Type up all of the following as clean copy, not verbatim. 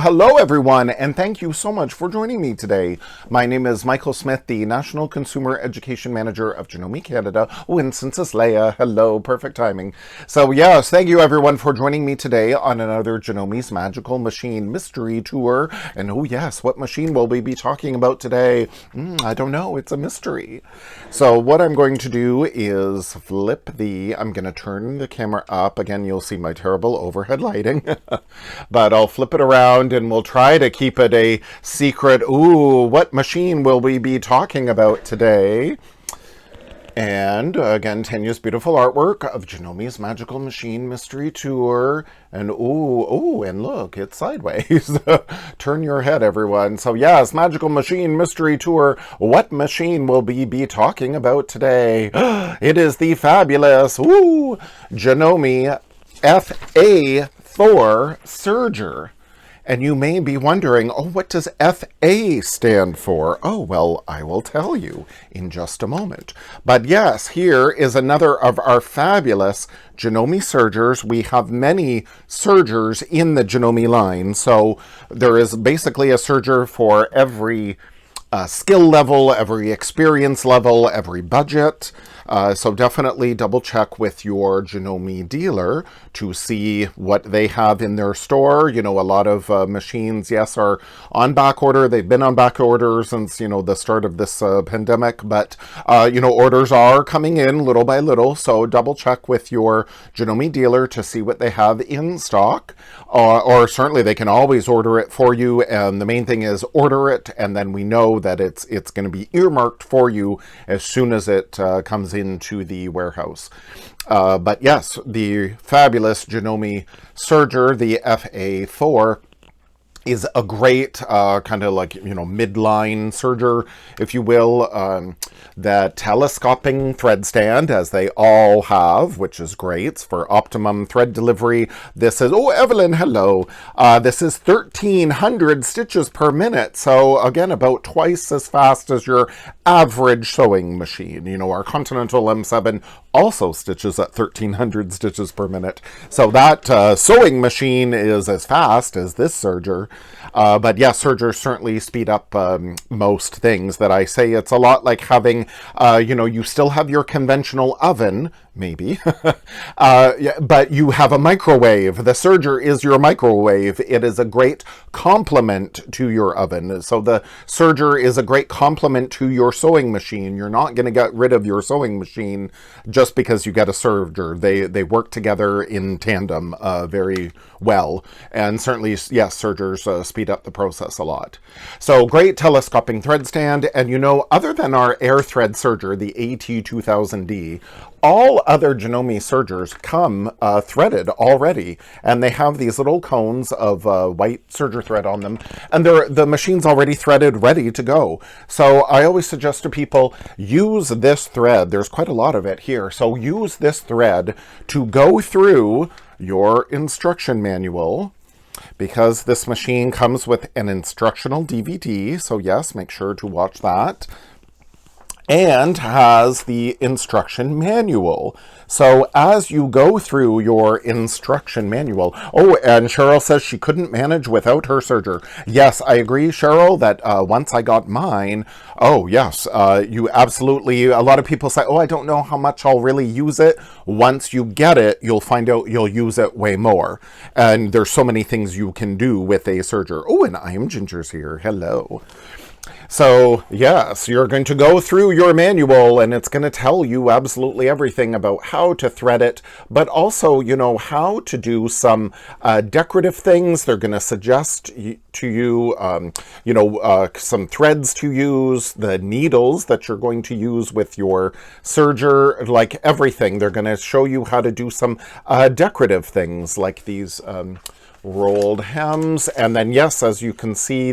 hello everyone, and thank you so much for joining me today. My name is Michael Smith, the National Consumer Education Manager of Janome Canada. Oh, and since it's Leia, hello, perfect timing. So yes, thank you everyone for joining me today on another Janome's Magical Machine Mystery Tour. And oh yes, what machine will we be talking about today? I don't know, it's a mystery. So what I'm going to do is I'm going to turn the camera up. Again, you'll see my terrible overhead lighting. But I'll flip it around and we'll try to keep it a secret. Ooh, what machine will we be talking about today? And again, Tanya's beautiful artwork of Janome's Magical Machine Mystery Tour. And ooh, and look, it's sideways. Turn your head, everyone. So yes, Magical Machine Mystery Tour. What machine will we be talking about today? It is the fabulous, Janome FA Serger. And you may be wondering, what does FA stand for? Oh, well, I will tell you in just a moment. But yes, here is another of our fabulous Janome Sergers. We have many Sergers in the Janome line. So there is basically a Serger for every skill level, every experience level, every budget. So definitely double check with your Janome dealer to see what they have in their store. You know, a lot of machines, yes, are on back order. They've been on back order since, the start of this pandemic. But, orders are coming in little by little. So double check with your Janome dealer to see what they have in stock. Or certainly they can always order it for you. And the main thing is order it. And then we know that it's going to be earmarked for you as soon as it comes into the warehouse. But yes, the fabulous Janome Serger, the FA4, is a great kind of like, midline serger, if you will. The telescoping thread stand, as they all have, which is great. It's for optimum thread delivery. This is, Evelyn, hello. This is 1,300 stitches per minute. So again, about twice as fast as your average sewing machine. Our Continental M7 also stitches at 1,300 stitches per minute. So that sewing machine is as fast as this serger. But yeah, sergers certainly speed up most things that I say. It's a lot like having, you still have your conventional oven, maybe, but you have a microwave. The serger is your microwave. It is a great complement to your oven. So the serger is a great complement to your sewing machine. You're not going to get rid of your sewing machine just because you get a serger. They work together in tandem very well. And certainly, yes, sergers speed up the process a lot. So great telescoping thread stand. And other than our air thread serger, the AT2000D, all other Janome sergers come threaded already, and they have these little cones of white serger thread on them, and the machine's already threaded, ready to go. So I always suggest to people, use this thread. There's quite a lot of it here. So use this thread to go through your instruction manual, because this machine comes with an instructional DVD. So yes, make sure to watch that. And has the instruction manual. So as you go through your instruction manual, and Cheryl says she couldn't manage without her serger. Yes, I agree, Cheryl, that once I got mine, yes, you absolutely, a lot of people say, I don't know how much I'll really use it. Once you get it, you'll find out you'll use it way more. And there's so many things you can do with a serger. And I am Ginger's here. Hello. So yes, you're going to go through your manual and it's going to tell you absolutely everything about how to thread it, but also, how to do some decorative things. They're going to suggest to you, some threads to use, the needles that you're going to use with your serger, like everything. They're going to show you how to do some decorative things like these rolled hems. And then yes, as you can see,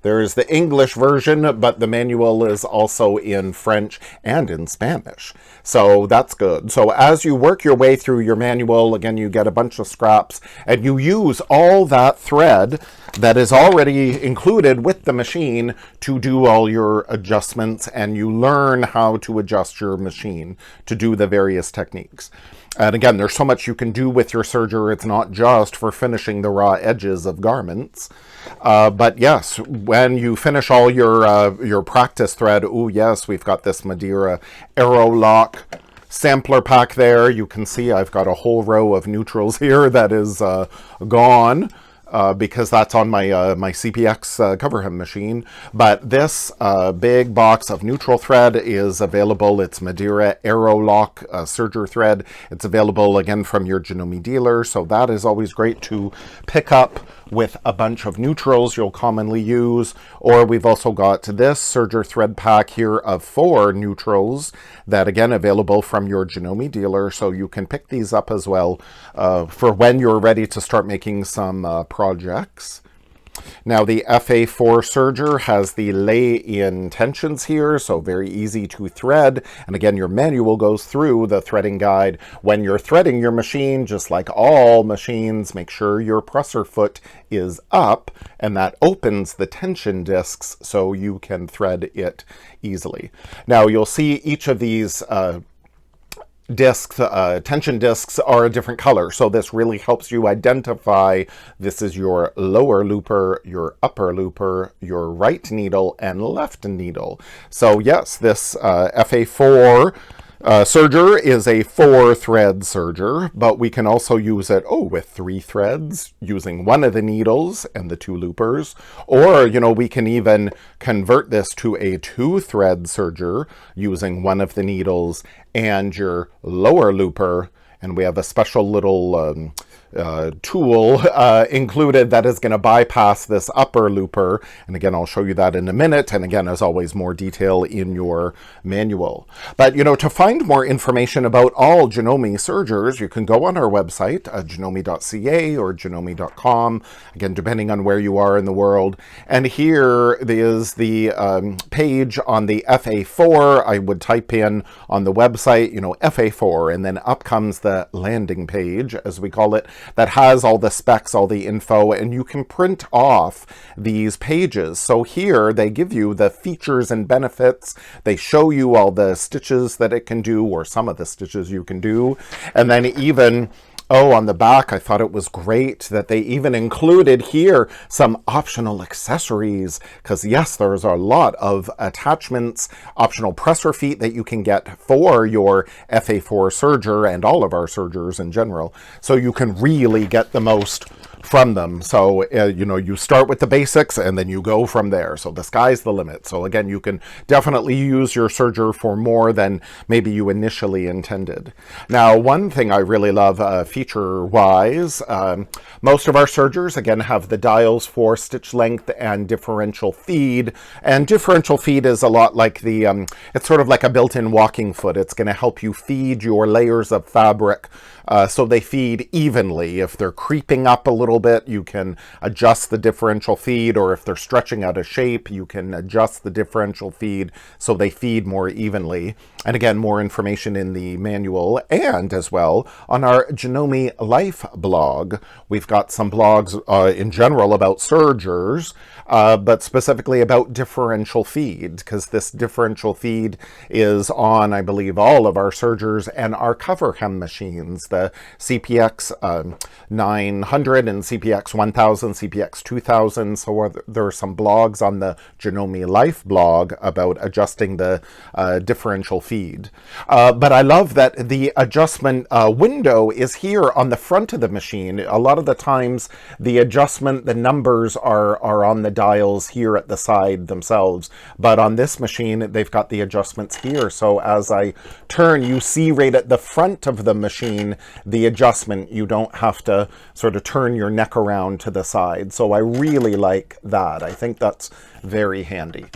there is the English version, but the manual is also in French and in Spanish. So that's good. So as you work your way through your manual, again, you get a bunch of scraps and you use all that thread that is already included with the machine to do all your adjustments, and you learn how to adjust your machine to do the various techniques. And again, there's so much you can do with your serger. It's not just for finishing the raw edges of garments. But yes, when you finish all your practice thread, oh yes, we've got this Madeira Aero Lock sampler pack there. You can see I've got a whole row of neutrals here that is gone. Because that's on my my CPX cover hem machine. But this big box of neutral thread is available. It's Madeira Aero Lock serger thread. It's available again from your Janome dealer. So that is always great to pick up with a bunch of neutrals you'll commonly use. Or we've also got this serger thread pack here of 4 neutrals that again available from your Janome dealer. So you can pick these up as well for when you're ready to start making some projects. Now the FA4 serger has the lay-in tensions here, so very easy to thread. And again, your manual goes through the threading guide. When you're threading your machine, just like all machines, make sure your presser foot is up, and that opens the tension discs so you can thread it easily. Now you'll see each of these discs, tension discs are a different color. So this really helps you identify this is your lower looper, your upper looper, your right needle, and left needle. So yes, this FA4 serger is a 4-thread serger, but we can also use it, with 3 threads using one of the needles and the 2 loopers. Or, we can even convert this to a 2-thread serger using one of the needles and your lower looper. And we have a special little tool included that is going to bypass this upper looper. And again, I'll show you that in a minute. And again, as always, more detail in your manual. But, to find more information about all Janome sergers, you can go on our website, janome.ca or janome.com, again, depending on where you are in the world. And here is the page on the FA4. I would type in on the website, FA4, and then up comes the landing page, as we call it, that has all the specs, all the info, and you can print off these pages. So here they give you the features and benefits. They show you all the stitches that it can do, or some of the stitches you can do. And then even on the back, I thought it was great that they even included here some optional accessories, because yes, there's a lot of attachments, optional presser feet that you can get for your FA4 serger and all of our sergers in general. So you can really get the most from them. So, you start with the basics and then you go from there. So the sky's the limit. So again, you can definitely use your serger for more than maybe you initially intended. Now, one thing I really love feature-wise, most of our sergers, again, have the dials for stitch length and differential feed. And differential feed is a lot like the, it's sort of like a built-in walking foot. It's going to help you feed your layers of fabric so they feed evenly. If they're creeping up a little bit, you can adjust the differential feed, or if they're stretching out of shape, you can adjust the differential feed so they feed more evenly. And again, more information in the manual, and as well on our Janome Life blog. We've got some blogs in general about sergers, but specifically about differential feed, because this differential feed is on, I believe, all of our sergers and our cover hem machines, the CPX 900 and CPX 1000, CPX 2000. So there are some blogs on the Janome Life blog about adjusting the differential feed. But I love that the adjustment window is here on the front of the machine. A lot of the times the adjustment, the numbers are on the dials here at the side themselves. But on this machine, they've got the adjustments here. So as I turn, you see right at the front of the machine the adjustment. You don't have to sort of turn your neck around to the side. So I really like that. I think that's very handy.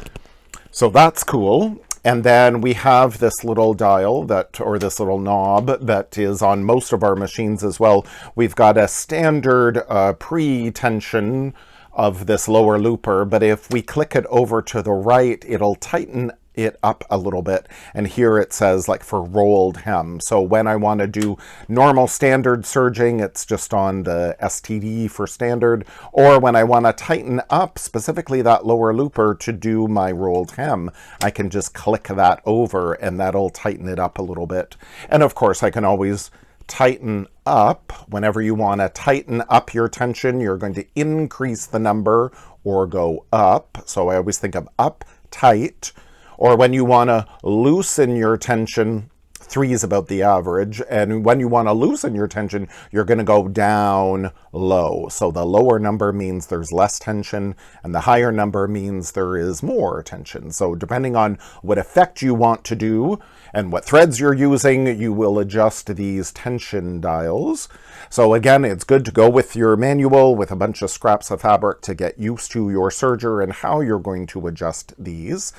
So that's cool. And then we have this little dial or this little knob that is on most of our machines as well. We've got a standard pre-tension of this lower looper, but if we click it over to the right, it'll tighten it up a little bit. And here it says like for rolled hem. So when I want to do normal standard serging, it's just on the STD for standard. Or when I want to tighten up specifically that lower looper to do my rolled hem, I can just click that over and that'll tighten it up a little bit. And of course I can always tighten up. Whenever you want to tighten up your tension, you're going to increase the number or go up. So I always think of up, tight. Or when you want to loosen your tension, 3 is about the average. And when you want to loosen your tension, you're going to go down low. So the lower number means there's less tension, and the higher number means there is more tension. So depending on what effect you want to do and what threads you're using, you will adjust these tension dials. So again, it's good to go with your manual with a bunch of scraps of fabric to get used to your serger and how you're going to adjust these.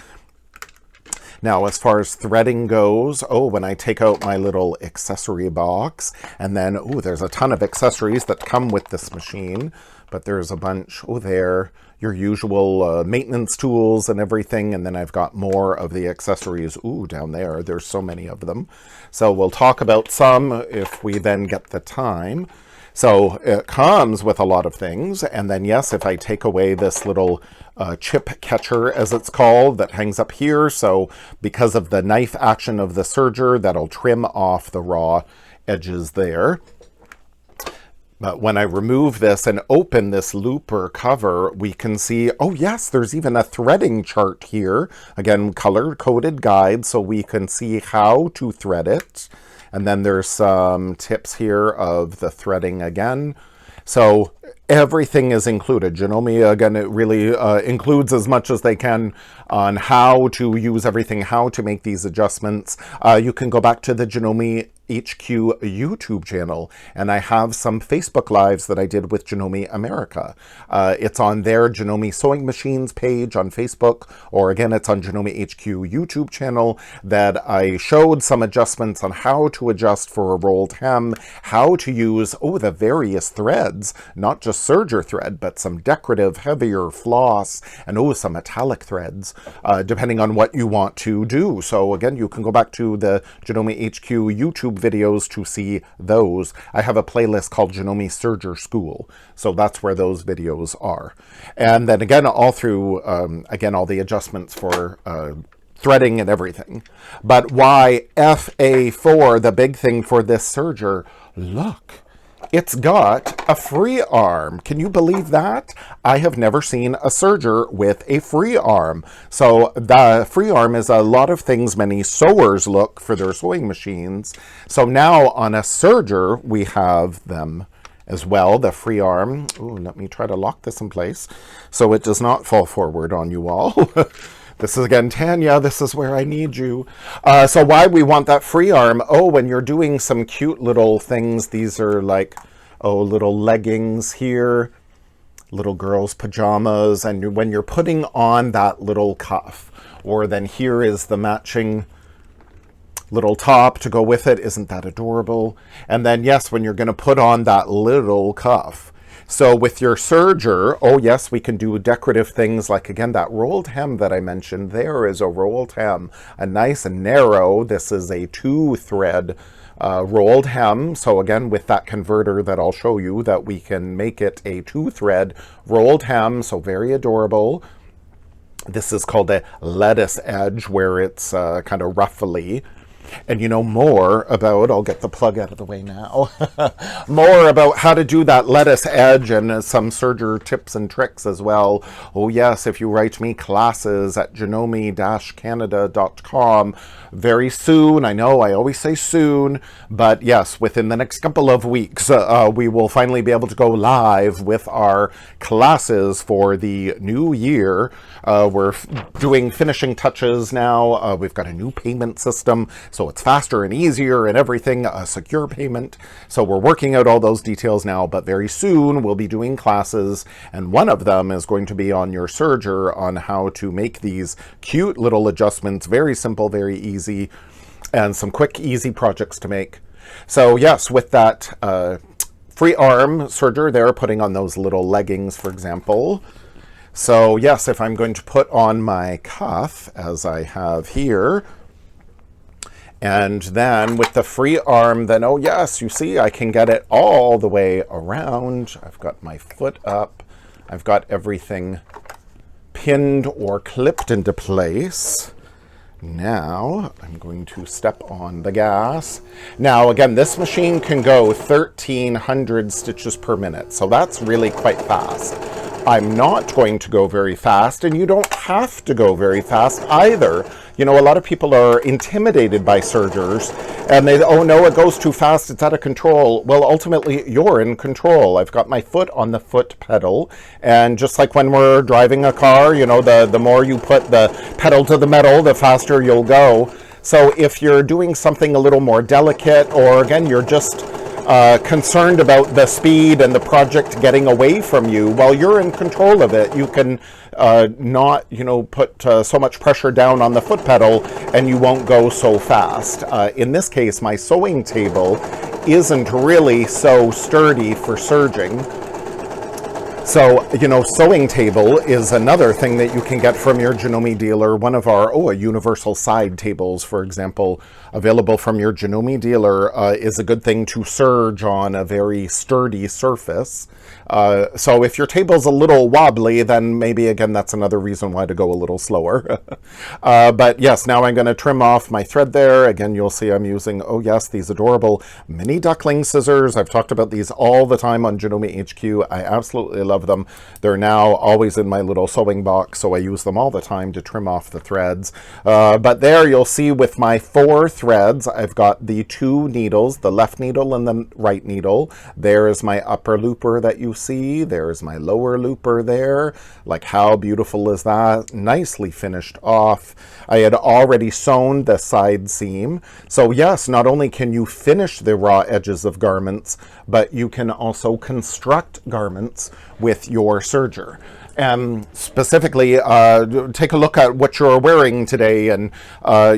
Now, as far as threading goes, when I take out my little accessory box, and then, there's a ton of accessories that come with this machine, but there's a bunch, there, your usual maintenance tools and everything, and then I've got more of the accessories, down there. There's so many of them. So we'll talk about some if we then get the time. So it comes with a lot of things, and then yes, if I take away this little chip catcher, as it's called, that hangs up here, so because of the knife action of the serger, that'll trim off the raw edges there. But when I remove this and open this looper cover, we can see, yes, there's even a threading chart here. Again, color-coded guide, so we can see how to thread it. And then there's some tips here of the threading again. So everything is included. Janome, again, it really includes as much as they can on how to use everything, how to make these adjustments. You can go back to the Janome HQ YouTube channel, and I have some Facebook Lives that I did with Janome America. It's on their Janome Sewing Machines page on Facebook, or again, it's on Janome HQ YouTube channel that I showed some adjustments on how to adjust for a rolled hem, how to use, the various threads, not just serger thread, but some decorative, heavier floss, and some metallic threads, depending on what you want to do. So again, you can go back to the Janome HQ YouTube videos to see those. I have a playlist called Janome Serger School, so that's where those videos are. And then again, all through, again, all the adjustments for threading and everything. But why FA4, the big thing for this serger, look, it's got a free arm. Can you believe that? I have never seen a serger with a free arm. So the free arm is a lot of things many sewers look for their sewing machines. So now on a serger, we have them as well, the free arm. Let me try to lock this in place so it does not fall forward on you all. This is, again, Tanya, this is where I need you. So why we want that free arm? When you're doing some cute little things, these are like, little leggings here, little girls' pajamas, and when you're putting on that little cuff, or then here is the matching little top to go with it. Isn't that adorable? And then, yes, when you're going to put on that little cuff. So with your serger, yes, we can do decorative things like, again, that rolled hem that I mentioned. There is a rolled hem, a nice and narrow. This is a 2-thread rolled hem. So again, with that converter that I'll show you, that we can make it a 2-thread rolled hem. So very adorable. This is called a lettuce edge, where it's kind of ruffly. And you know more about, I'll get the plug out of the way now, more about how to do that lettuce edge and some serger tips and tricks as well. Yes, if you write me classes at janome-canada.com very soon. I know I always say soon, but yes, within the next couple of weeks, we will finally be able to go live with our classes for the new year. We're doing finishing touches now. We've got a new payment system, so it's faster and easier and everything, a secure payment. So we're working out all those details now, but very soon we'll be doing classes, and one of them is going to be on your serger on how to make these cute little adjustments, very simple, very easy, and some quick, easy projects to make. So yes, with that free arm serger there, putting on those little leggings, for example. So yes, if I'm going to put on my cuff, as I have here, and then with the free arm, then, yes, you see, I can get it all the way around. I've got my foot up. I've got everything pinned or clipped into place. Now I'm going to step on the gas. Now again, this machine can go 1,300 stitches per minute, so that's really quite fast. I'm not going to go very fast, and you don't have to go very fast either. You know, a lot of people are intimidated by sergers, and they, oh no, it goes too fast, it's out of control. Well, ultimately, you're in control. I've got my foot on the foot pedal, and just like when we're driving a car, you know, the more you put the pedal to the metal, the faster you'll go. So if you're doing something a little more delicate, or again, you're just concerned about the speed and the project getting away from you, while you're in control of it, you can not, you know, put so much pressure down on the foot pedal and you won't go so fast. In this case, my sewing table isn't really so sturdy for serging. So, you know, sewing table is another thing that you can get from your Janome dealer. One of our, a universal side tables, for example, available from your Janome dealer is a good thing to serge on a very sturdy surface. So if your table's a little wobbly, then maybe, again, that's another reason why to go a little slower. But yes, now I'm going to trim off my thread there. Again, you'll see I'm using, oh yes, these adorable mini duckling scissors. I've talked about these all the time on Janome HQ. I absolutely love them. They're now always in my little sewing box, so I use them all the time to trim off the threads. But there you'll see with my 4 threads, I've got the 2 needles, the left needle and the right needle. There is my upper looper that you see. There's my lower looper there. Like, how beautiful is that? Nicely finished off. I had already sewn the side seam. So yes, not only can you finish the raw edges of garments, but you can also construct garments with your serger. And specifically, take a look at what you're wearing today. And,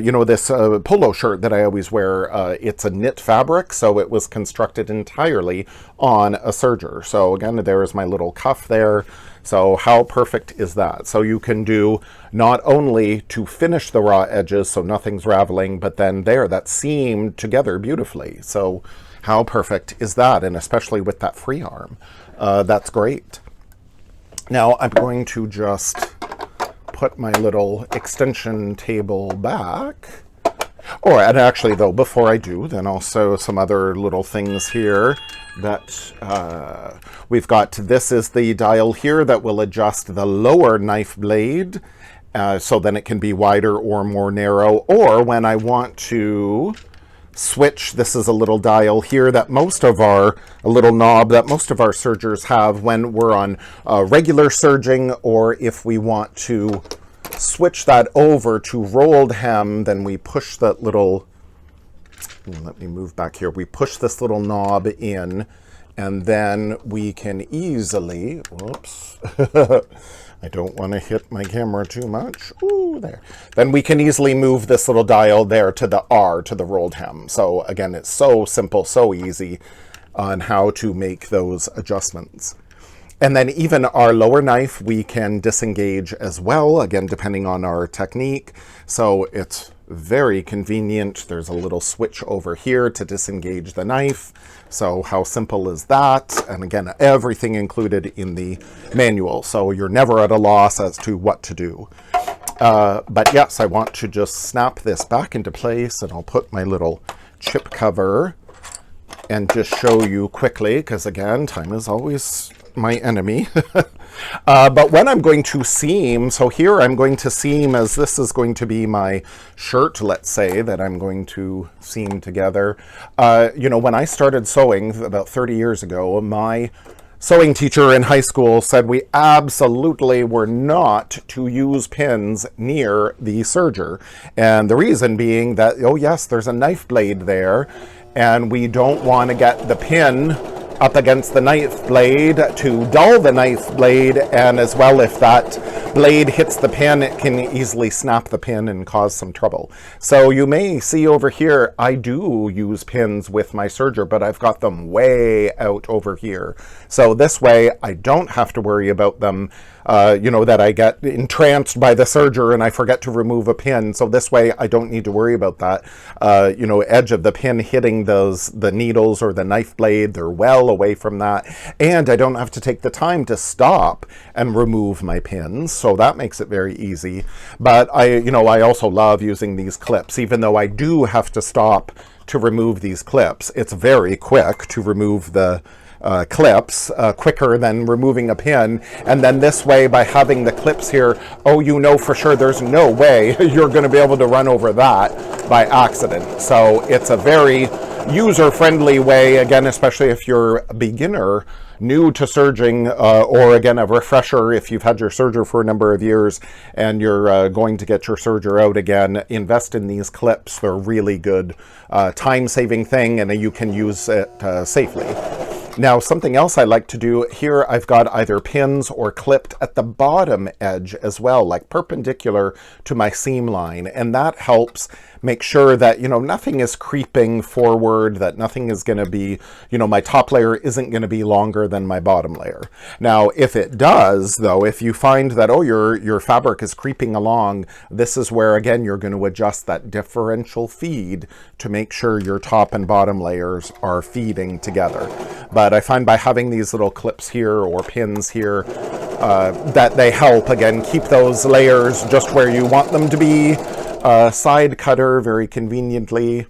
you know, this polo shirt that I always wear, it's a knit fabric, so it was constructed entirely on a serger. So again, there is my little cuff there. So how perfect is that? So you can do not only to finish the raw edges so nothing's raveling, but then there, that's seamed together beautifully. So how perfect is that? And especially with that free arm, that's great. Now I'm going to just put my little extension table back. Oh, and actually though, before I do, then also some other little things here that we've got. This is the dial here that will adjust the lower knife blade, so then it can be wider or more narrow, or when I want to switch, this is a little dial here that a little knob that most of our sergers have when we're on regular serging, or if we want to switch that over to rolled hem, then we push that little, let me move back here, we push this little knob in, and then we can easily, whoops, I don't want to hit my camera too much. Ooh, there. Then we can easily move this little dial there to the R, to the rolled hem. So again, it's so simple, so easy on how to make those adjustments. And then even our lower knife, we can disengage as well, again, depending on our technique. So it's very convenient. There's a little switch over here to disengage the knife. So how simple is that? And again, everything included in the manual. So you're never at a loss as to what to do. But yes, I want to just snap this back into place, and I'll put my little chip cover and just show you quickly, because again, time is always my enemy. But when I'm going to seam, so here I'm going to seam, as this is going to be my shirt, let's say, that I'm going to seam together. You know, when I started sewing about 30 years ago, my sewing teacher in high school said we absolutely were not to use pins near the serger. And the reason being that, oh yes, there's a knife blade there, and we don't want to get the pin up against the knife blade to dull the knife blade, and as well, if that blade hits the pin, it can easily snap the pin and cause some trouble. So you may see over here, I do use pins with my serger, but I've got them way out over here. So this way, I don't have to worry about them that I get entranced by the serger and I forget to remove a pin. So this way I don't need to worry about that, edge of the pin hitting the needles or the knife blade. They're well away from that. And I don't have to take the time to stop and remove my pins. So that makes it very easy. But I also love using these clips, even though I do have to stop to remove these clips. It's very quick to remove the clips, quicker than removing a pin. And then this way, by having the clips here, for sure there's no way you're going to be able to run over that by accident. So it's a very user-friendly way, again, especially if you're a beginner, new to serging, or again, a refresher if you've had your serger for a number of years and you're going to get your serger out again. Invest in these clips. They're really good time-saving thing, and you can use it safely. Now, something else I like to do here, I've got either pins or clipped at the bottom edge as well, like perpendicular to my seam line. And that helps make sure that, nothing is creeping forward, that nothing is going to be, my top layer isn't going to be longer than my bottom layer. Now, if it does, though, if you find that, your fabric is creeping along, this is where, again, you're going to adjust that differential feed to make sure your top and bottom layers are feeding together. But I find by having these little clips here or pins here, that they help, again, keep those layers just where you want them to be. Side cutter very conveniently.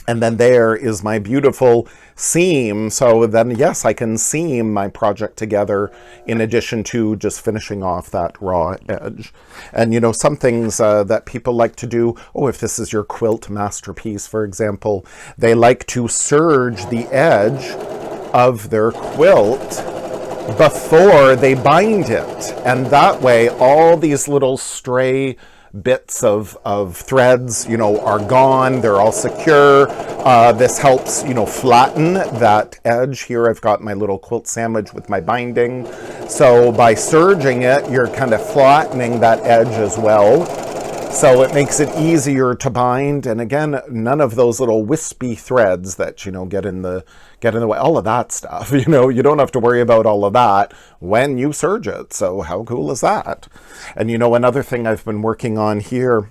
And then there is my beautiful seam. So then, yes, I can seam my project together in addition to just finishing off that raw edge. And, some things that people like to do, if this is your quilt masterpiece, for example, they like to serge the edge of their quilt before they bind it. And that way, all these little stray bits of threads, are gone. They're all secure. This helps, flatten that edge. Here I've got my little quilt sandwich with my binding. So by serging it, you're kind of flattening that edge as well. So it makes it easier to bind. And again, none of those little wispy threads that, get in the way, all of that stuff, you don't have to worry about all of that when you serge it. So how cool is that? And another thing I've been working on here,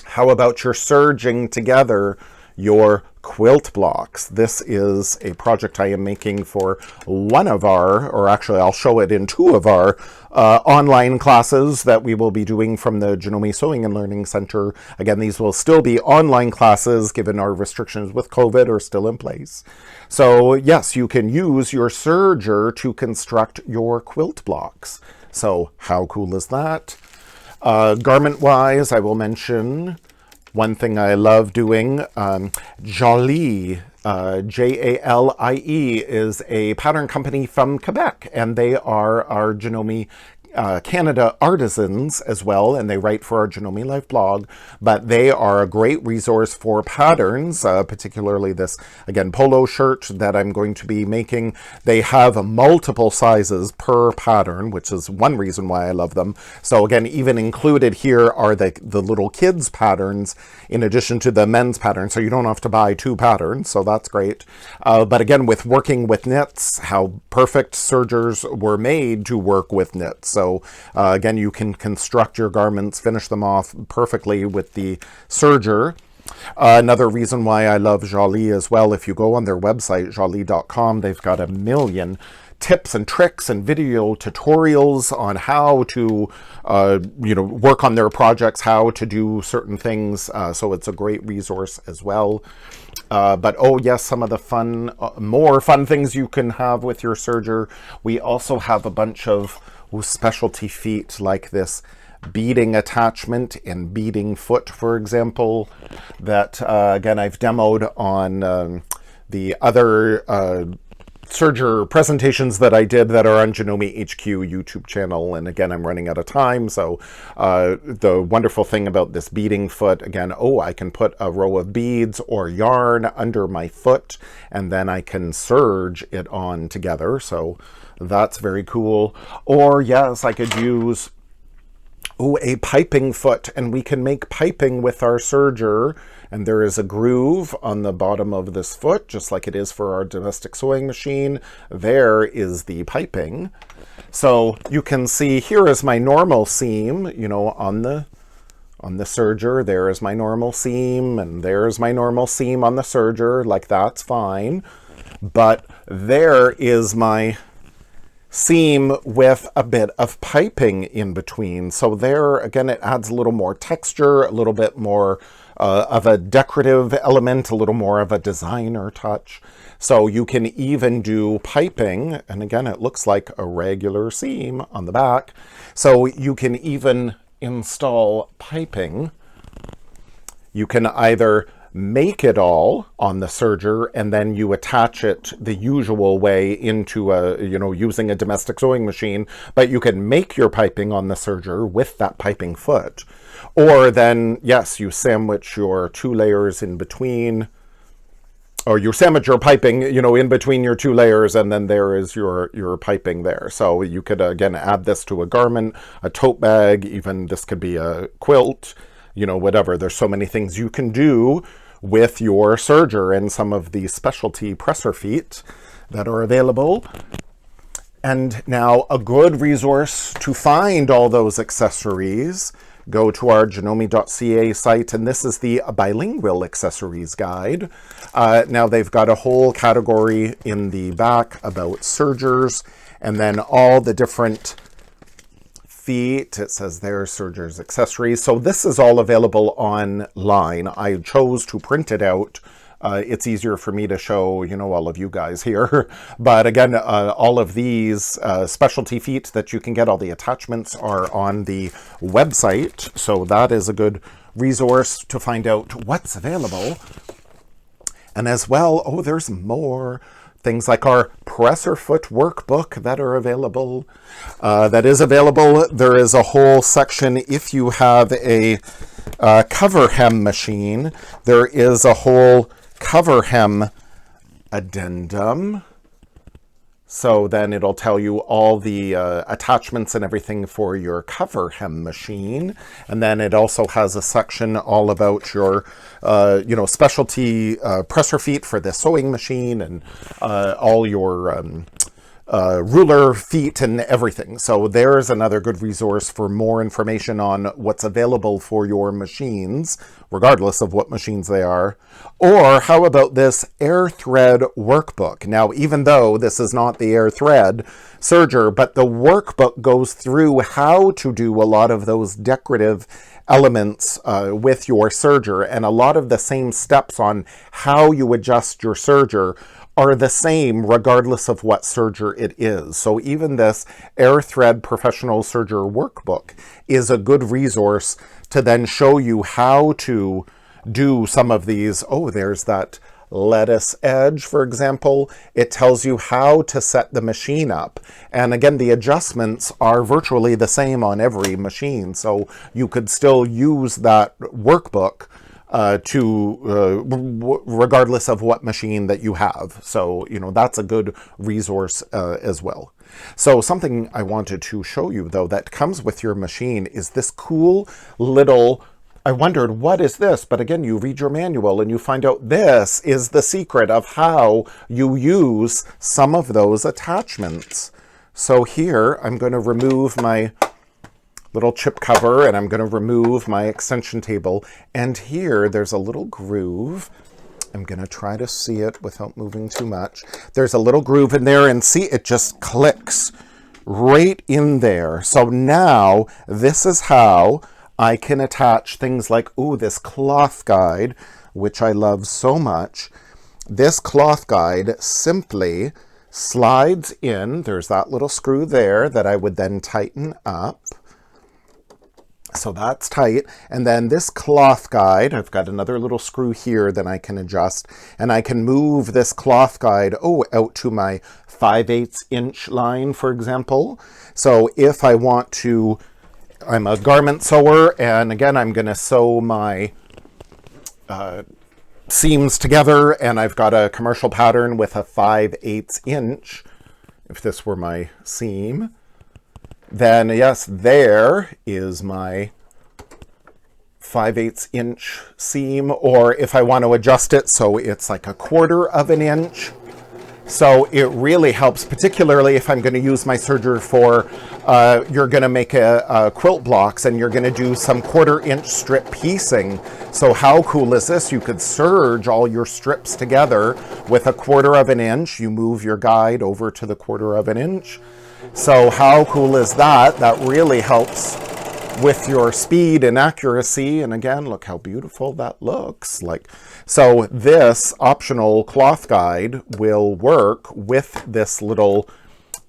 how about your serging together your quilt blocks? This is a project I am making for one of our, or actually I'll show it in two of our online classes that we will be doing from the Janome Sewing and Learning Center. Again, these will still be online classes given our restrictions with COVID are still in place. So yes, you can use your serger to construct your quilt blocks. So how cool is that? Garment-wise, I will mention one thing I love doing, Jalie, Jalie, is a pattern company from Quebec, and they are our Janome Canada artisans as well, and they write for our Janome Life blog, but they are a great resource for patterns, particularly this, again, polo shirt that I'm going to be making. They have multiple sizes per pattern, which is one reason why I love them. So again, even included here are the little kids patterns in addition to the men's pattern, so you don't have to buy two patterns, so that's great. But again, with working with knits, how perfect sergers were made to work with knits. So again, you can construct your garments, finish them off perfectly with the serger. Another reason why I love Jalie as well, if you go on their website, jalie.com, they've got a million tips and tricks and video tutorials on how to, work on their projects, how to do certain things. So it's a great resource as well. But yes, some of the more fun things you can have with your serger. We also have a bunch of specialty feet like this beading attachment and beading foot, for example, that again I've demoed on the other serger presentations that I did that are on Janome HQ YouTube channel. And again, I'm running out of time. So the wonderful thing about this beading foot, again, I can put a row of beads or yarn under my foot, and then I can serge it on together. So that's very cool. Or yes, I could use a piping foot, and we can make piping with our serger. And there is a groove on the bottom of this foot, just like it is for our domestic sewing machine. There is the piping. So you can see here is my normal seam, you know, on the serger. There is my normal seam, and there's my normal seam on the serger, like that's fine. But there is my seam with a bit of piping in between. So there, again, it adds a little more texture, a little bit more of a decorative element, a little more of a designer touch. So you can even do piping, and again, it looks like a regular seam on the back. So you can even install piping. You can either make it all on the serger and then you attach it the usual way into a, you know, using a domestic sewing machine, but you can make your piping on the serger with that piping foot. Or then, yes, you sandwich your 2 layers in between, or you sandwich your piping, you know, in between your 2 layers, and then there is your piping there. So you could, again, add this to a garment, a tote bag, even this could be a quilt, you know, whatever. There's so many things you can do with your serger and some of the specialty presser feet that are available. And now a good resource to find all those accessories, go to our janome.ca site, and this is the bilingual accessories guide. Now they've got a whole category in the back about sergers, and then all the different feet. It says there, sergers, accessories. So this is all available online. I chose to print it out. It's easier for me to show, you know, all of you guys here. But again, all of these specialty feet that you can get, all the attachments are on the website. So that is a good resource to find out what's available. And as well, oh, there's more. Things like our presser foot workbook that are available. That is available. There is a whole section if you have a cover hem machine. There is a whole cover hem addendum. So then it'll tell you all the attachments and everything for your cover hem machine. And then it also has a section all about your, you know, specialty presser feet for the sewing machine, and all your ruler feet and everything. So there's another good resource for more information on what's available for your machines, regardless of what machines they are. Or how about this air thread workbook? Now, even though this is not the air thread serger, but the workbook goes through how to do a lot of those decorative elements with your serger, and a lot of the same steps on how you adjust your serger are the same regardless of what serger it is. So even this Air Thread Professional Serger Workbook is a good resource to then show you how to do some of these. Oh, there's that lettuce edge, for example. It tells you how to set the machine up. And again, the adjustments are virtually the same on every machine. So you could still use that workbook regardless of what machine that you have. So, you know, that's a good resource as well. So something I wanted to show you, though, that comes with your machine is this cool little, I wondered, what is this? But again, you read your manual and you find out this is the secret of how you use some of those attachments. So here, I'm going to remove my little chip cover, and I'm going to remove my extension table. And here, there's a little groove. I'm going to try to see it without moving too much. There's a little groove in there, and see, it just clicks right in there. So now, this is how I can attach things like, ooh, this cloth guide, which I love so much. This cloth guide simply slides in. There's that little screw there that I would then tighten up. So that's tight. And then this cloth guide, I've got another little screw here that I can adjust, and I can move this cloth guide, out to my 5/8 inch line, for example. So if I want to, I'm a garment sewer, and again, I'm going to sew my seams together, and I've got a commercial pattern with a 5/8 inch. If this were my seam, then yes, there is my 5/8 inch seam. Or if I want to adjust it so it's like 1/4 of an inch, So it really helps, particularly if I'm going to use my serger for, you're going to make a quilt blocks and you're going to do some 1/4 inch strip piecing. So how cool is this? You could serge all your strips together with a 1/4 inch. You move your guide over to the 1/4 inch. So how cool is that? That really helps with your speed and accuracy. And again, look how beautiful that looks like. So this optional cloth guide will work with this little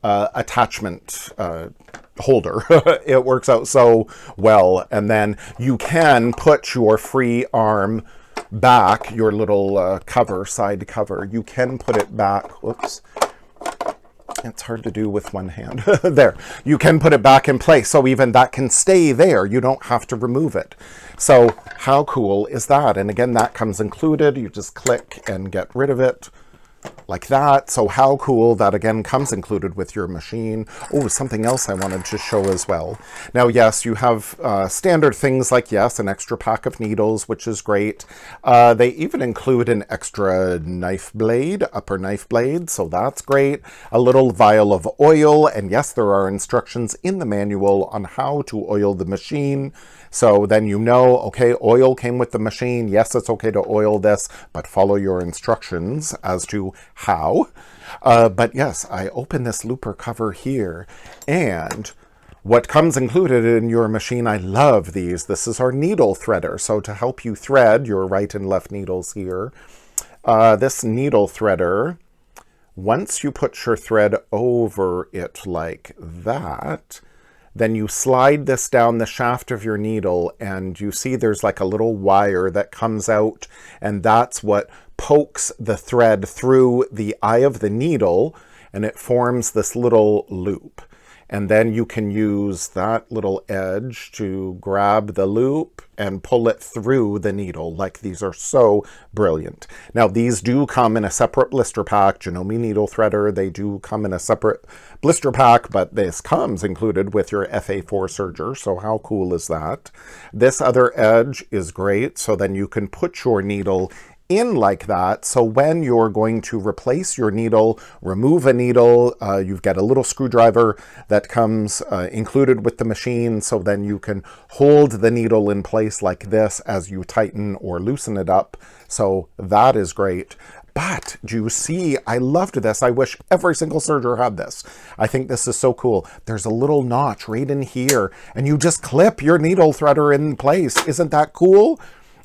attachment holder. It works out so well. And then you can put your free arm back, your little cover, side cover. You can put it back. Whoops. It's hard to do with one hand. There. You can put it back in place, so even that can stay there. You don't have to remove it. So how cool is that? And again, that comes included. You just click and get rid of it like that. So how cool that again comes included with your machine. Oh, something else I wanted to show as well. Now, yes, you have standard things like, yes, an extra pack of needles, which is great. They even include an extra knife blade, upper knife blade, so that's great. A little vial of oil, and yes, there are instructions in the manual on how to oil the machine. So then you know, okay, oil came with the machine. Yes, it's okay to oil this, but follow your instructions as to how. But yes, I open this looper cover here, and what comes included in your machine, I love these. This is our needle threader. So to help you thread your right and left needles here, this needle threader, once you put your thread over it like that, then you slide this down the shaft of your needle, and you see there's like a little wire that comes out, and that's what pokes the thread through the eye of the needle, and it forms this little loop. And then you can use that little edge to grab the loop and pull it through the needle. Like, these are so brilliant. Now, these do come in a separate blister pack. Janome Needle Threader, they do come in a separate blister pack, but this comes included with your FA4 serger. So how cool is that? This other edge is great. So then you can put your needle in like that. So when you're going to replace your needle, remove a needle, you've got a little screwdriver that comes included with the machine. So then you can hold the needle in place like this as you tighten or loosen it up. So that is great. But do you see, I loved this. I wish every single serger had this. I think this is so cool. There's a little notch right in here, and you just clip your needle threader in place. Isn't that cool?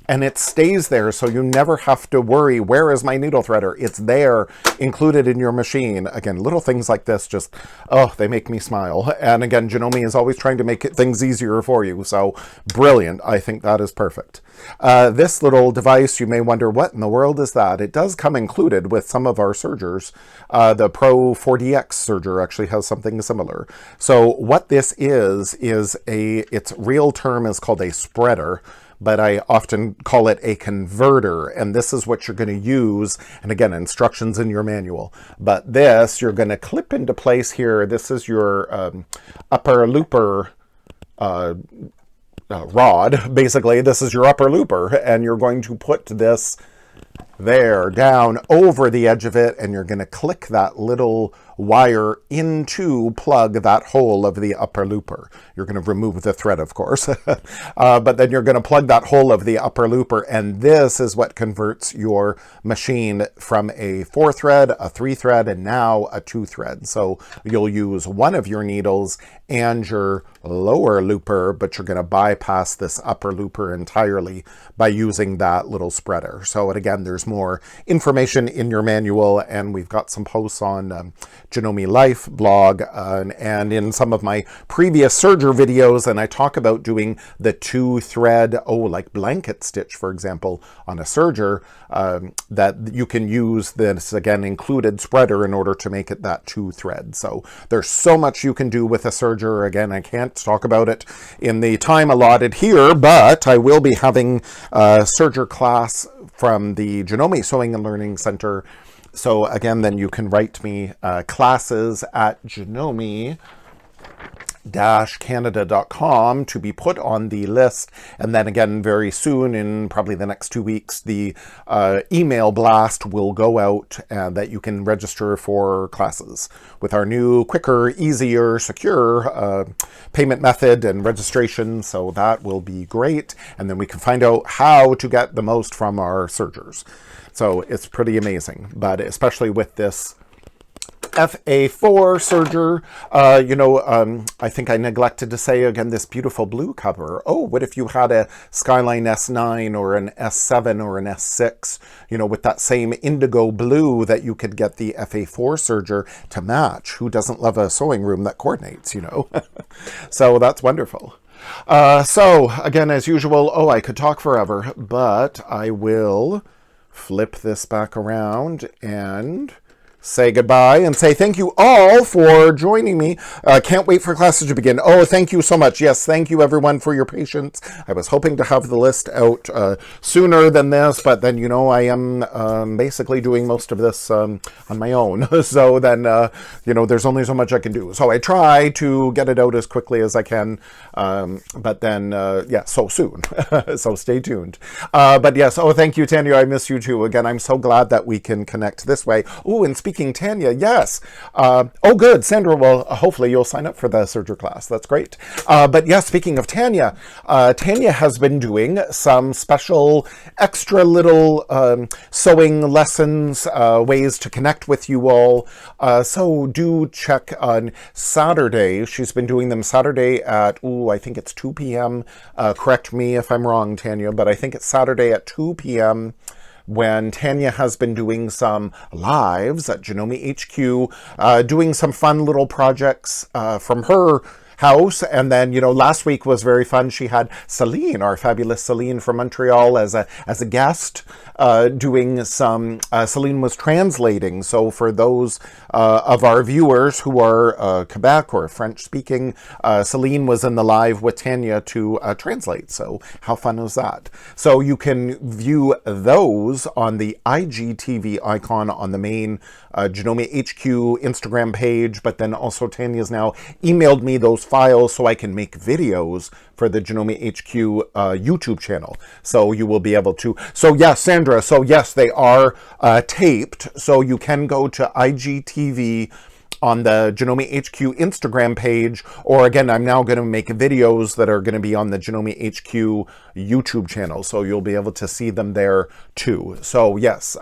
And it stays there, so you never have to worry, where is my needle threader? It's there, included in your machine. Again, little things like this just, oh, they make me smile. And again, Janome is always trying to make things easier for you, so brilliant. I think that is perfect. This little device, you may wonder, what in the world is that? It does come included with some of our sergers. The Pro 4DX serger actually has something similar. So what this is its real term is called a spreader, but I often call it a converter, and this is what you're going to use. And again, instructions in your manual. But this, you're going to clip into place here. This is your upper looper rod. Basically, this is your upper looper, and you're going to put this there down over the edge of it, and you're going to click that little wire into plug that hole of the upper looper. You're going to remove the thread, of course, but then you're going to plug that hole of the upper looper, and this is what converts your machine from a 4-thread, a 3-thread, and now a 2-thread. So you'll use one of your needles and your lower looper, but you're going to bypass this upper looper entirely by using that little spreader. So again, there's more information in your manual, and we've got some posts on Janome Life blog and in some of my previous serger videos, and I talk about doing the 2-thread, like blanket stitch, for example, on a serger, that you can use this, again, included spreader in order to make it that 2-thread. So there's so much you can do with a serger. Again, I can't talk about it in the time allotted here, but I will be having a serger class from the Janome Sewing and Learning Center. So again, then you can write me classes at Janome Canada.com to be put on the list. And then again, very soon, in probably the next 2 weeks, the email blast will go out that you can register for classes with our new, quicker, easier, secure payment method and registration. So that will be great. And then we can find out how to get the most from our Sergers. So it's pretty amazing, but especially with this FA4 Serger, I think I neglected to say again, this beautiful blue cover. Oh, what if you had a Skyline S9 or an S7 or an S6, with that same indigo blue that you could get the FA4 Serger to match. Who doesn't love a sewing room that coordinates, So that's wonderful. So again, as usual, I could talk forever, but I will flip this back around and say goodbye and say thank you all for joining me. Can't wait for classes to begin. Oh, thank you so much. Yes, thank you everyone for your patience. I was hoping to have the list out sooner than this, but then, I am basically doing most of this on my own. So then, there's only so much I can do. So I try to get it out as quickly as I can, but then, so soon. So stay tuned. But yes, thank you, Tanya. I miss you too. Again, I'm so glad that we can connect this way. Oh, and speaking Tanya, yes. Good. Sandra, well, hopefully you'll sign up for the Serger class. That's great. But yes, speaking of Tanya, Tanya has been doing some special extra little sewing lessons, ways to connect with you all. So do check on Saturday. She's been doing them Saturday at, I think it's 2 p.m. Correct me if I'm wrong, Tanya, but I think it's Saturday at 2 p.m. when Tanya has been doing some lives at Janome HQ, doing some fun little projects from her house. And then, last week was very fun. She had Celine, our fabulous Celine from Montreal, as a guest, doing some, Celine was translating. So for those of our viewers who are Quebec or French speaking, Celine was in the live with Tanya to translate. So how fun is that? So you can view those on the IGTV icon on the main Janome HQ Instagram page, but then also Tanya's now emailed me those files so I can make videos for the Janome HQ YouTube channel. So you will be able to. So yes, Sandra, so yes, they are taped. So you can go to IGTV on the Janome HQ Instagram page, or again, I'm now going to make videos that are going to be on the Janome HQ YouTube channel, so you'll be able to see them there too. So yes,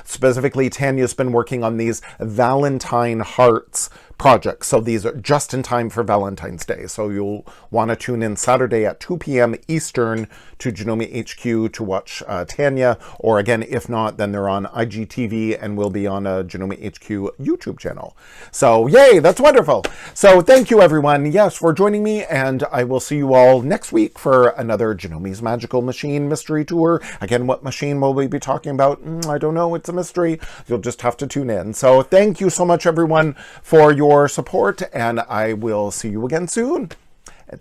specifically Tanya's been working on these Valentine hearts projects. So these are just in time for Valentine's Day. So you'll want to tune in Saturday at 2 p.m. Eastern to Janome HQ to watch Tanya, or again, if not, then they're on IGTV and will be on a Janome HQ YouTube channel. So yay, that's wonderful. So thank you everyone, yes, for joining me, and I will see you all next week for another Janome's Magical Machine mystery tour. Again, what machine will we be talking about? I don't know, it's a mystery. You'll just have to tune in. So thank you so much everyone for your support, and I will see you again soon.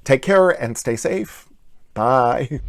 Take care and stay safe. Bye.